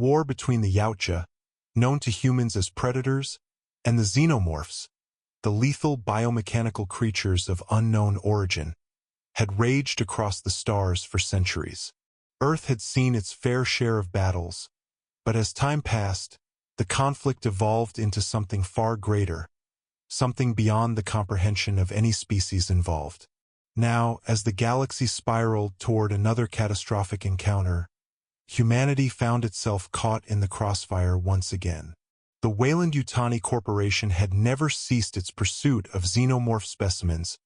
war between the Yautja, known to humans as predators, and the Xenomorphs, the lethal biomechanical creatures of unknown origin, had raged across the stars for centuries. Earth had seen its fair share of battles, but as time passed, the conflict evolved into something far greater, something beyond the comprehension of any species involved. Now, as the galaxy spiraled toward another catastrophic encounter, humanity found itself caught in the crossfire once again. The Weyland-Yutani Corporation had never ceased its pursuit of xenomorph specimens,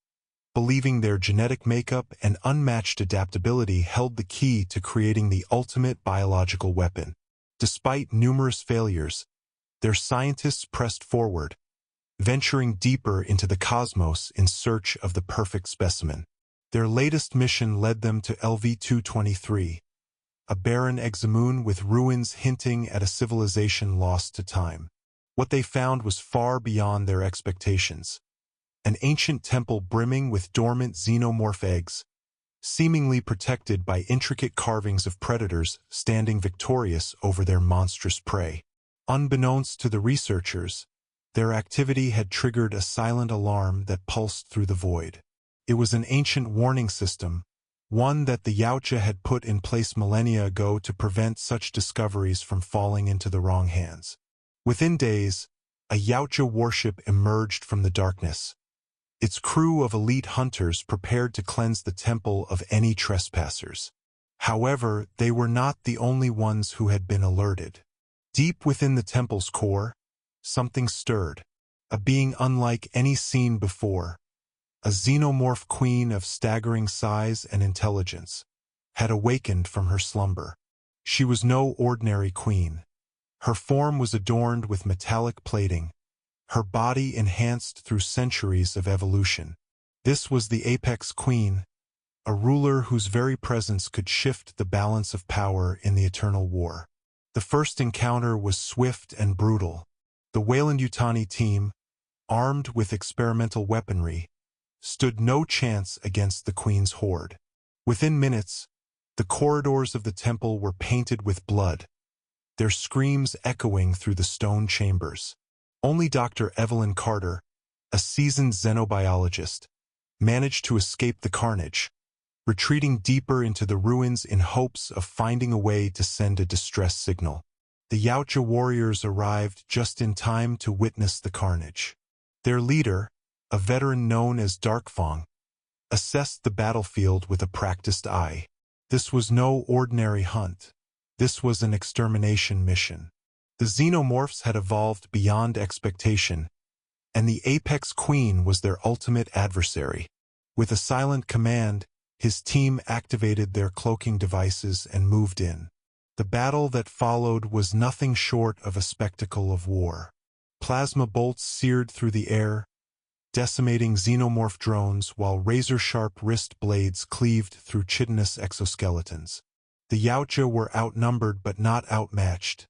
believing their genetic makeup and unmatched adaptability held the key to creating the ultimate biological weapon. Despite numerous failures, their scientists pressed forward, venturing deeper into the cosmos in search of the perfect specimen. Their latest mission led them to LV-223, a barren exomoon with ruins hinting at a civilization lost to time. What they found was far beyond their expectations. An ancient temple brimming with dormant xenomorph eggs, seemingly protected by intricate carvings of predators standing victorious over their monstrous prey. Unbeknownst to the researchers, their activity had triggered a silent alarm that pulsed through the void. It was an ancient warning system, one that the Yautja had put in place millennia ago to prevent such discoveries from falling into the wrong hands. Within days, a Yautja warship emerged from the darkness, its crew of elite hunters prepared to cleanse the temple of any trespassers. However, they were not the only ones who had been alerted. Deep within the temple's core, something stirred, a being unlike any seen before. A xenomorph queen of staggering size and intelligence had awakened from her slumber. She was no ordinary queen. Her form was adorned with metallic plating, her body enhanced through centuries of evolution. This was the Apex Queen, a ruler whose very presence could shift the balance of power in the eternal war. The first encounter was swift and brutal. The Weyland-Yutani team, armed with experimental weaponry, stood no chance against the Queen's horde. Within minutes, the corridors of the temple were painted with blood, their screams echoing through the stone chambers. Only Dr. Evelyn Carter, a seasoned xenobiologist, managed to escape the carnage, retreating deeper into the ruins in hopes of finding a way to send a distress signal. The Yautja warriors arrived just in time to witness the carnage. Their leader, a veteran known as Darkfang, assessed the battlefield with a practiced eye. This was no ordinary hunt. This was an extermination mission. The Xenomorphs had evolved beyond expectation, and the Apex Queen was their ultimate adversary. With a silent command, his team activated their cloaking devices and moved in. The battle that followed was nothing short of a spectacle of war. Plasma bolts seared through the air, decimating xenomorph drones while razor-sharp wrist blades cleaved through chitinous exoskeletons. The Yautja were outnumbered but not outmatched,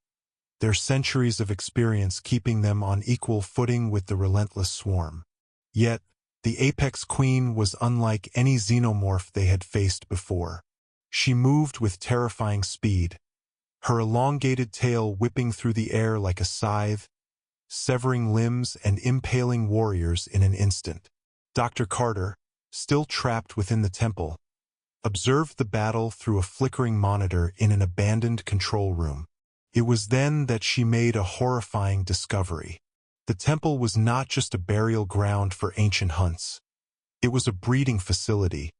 their centuries of experience keeping them on equal footing with the relentless swarm. Yet, the Apex Queen was unlike any xenomorph they had faced before. She moved with terrifying speed, her elongated tail whipping through the air like a scythe, severing limbs and impaling warriors in an instant. Dr. Carter, still trapped within the temple, observed the battle through a flickering monitor in an abandoned control room. It was then that she made a horrifying discovery. The temple was not just a burial ground for ancient hunts. It was a breeding facility,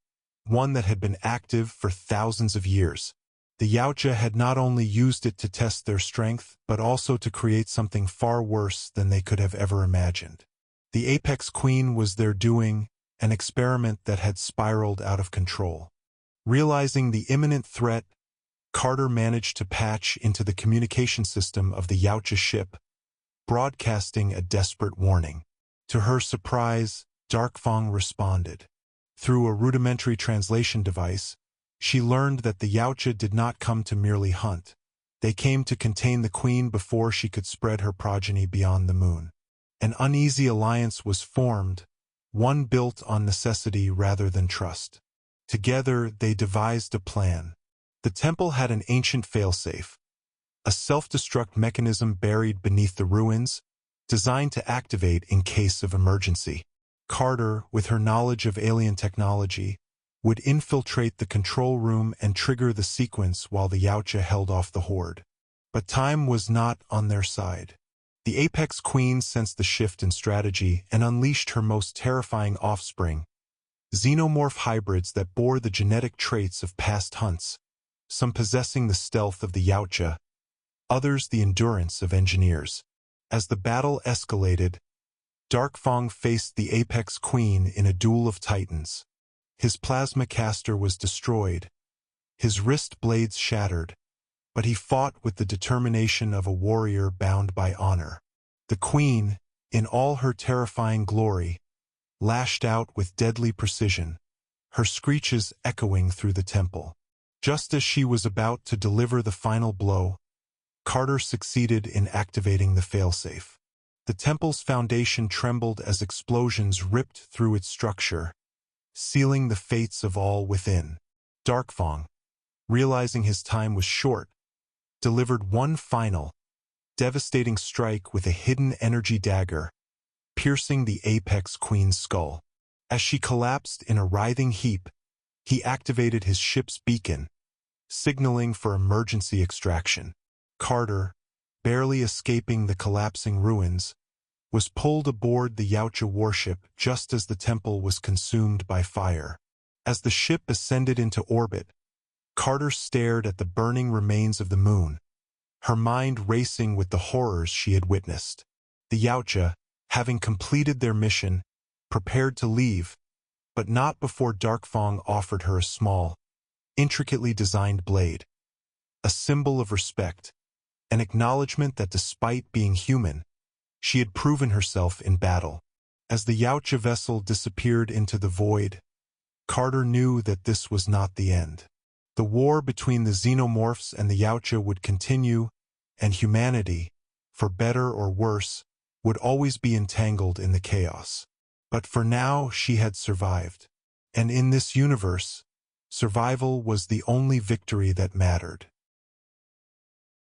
one that had been active for thousands of years. The Yautja had not only used it to test their strength, but also to create something far worse than they could have ever imagined. The Apex Queen was their doing, an experiment that had spiraled out of control. Realizing the imminent threat, Carter managed to patch into the communication system of the Yautja ship, broadcasting a desperate warning. To her surprise, Darkfang responded. Through a rudimentary translation device, she learned that the Yautja did not come to merely hunt. They came to contain the Queen before she could spread her progeny beyond the moon. An uneasy alliance was formed, one built on necessity rather than trust. Together, they devised a plan. The temple had an ancient failsafe, a self-destruct mechanism buried beneath the ruins, designed to activate in case of emergency. Carter, with her knowledge of alien technology, would infiltrate the control room and trigger the sequence while the Yautja held off the horde. But time was not on their side. The Apex Queen sensed the shift in strategy and unleashed her most terrifying offspring, xenomorph hybrids that bore the genetic traits of past hunts, some possessing the stealth of the Yautja, others the endurance of engineers. As the battle escalated, Darkfang faced the Apex Queen in a duel of titans. His plasma caster was destroyed, his wrist blades shattered, but he fought with the determination of a warrior bound by honor. The Queen, in all her terrifying glory, lashed out with deadly precision, her screeches echoing through the temple. Just as she was about to deliver the final blow, Carter succeeded in activating the failsafe. The temple's foundation trembled as explosions ripped through its structure, sealing the fates of all within. Darkfang, realizing his time was short, delivered one final, devastating strike with a hidden energy dagger, piercing the Apex Queen's skull. As she collapsed in a writhing heap, he activated his ship's beacon, signaling for emergency extraction. Carter, barely escaping the collapsing ruins, was pulled aboard the Yautja warship just as the temple was consumed by fire. As the ship ascended into orbit, Carter stared at the burning remains of the moon, her mind racing with the horrors she had witnessed. The Yautja, having completed their mission, prepared to leave, but not before Darkfang offered her a small, intricately designed blade, a symbol of respect, an acknowledgement that despite being human, she had proven herself in battle. As the Yautja vessel disappeared into the void, Carter knew that this was not the end. The war between the Xenomorphs and the Yautja would continue, and humanity, for better or worse, would always be entangled in the chaos. But for now she had survived. And in this universe, survival was the only victory that mattered.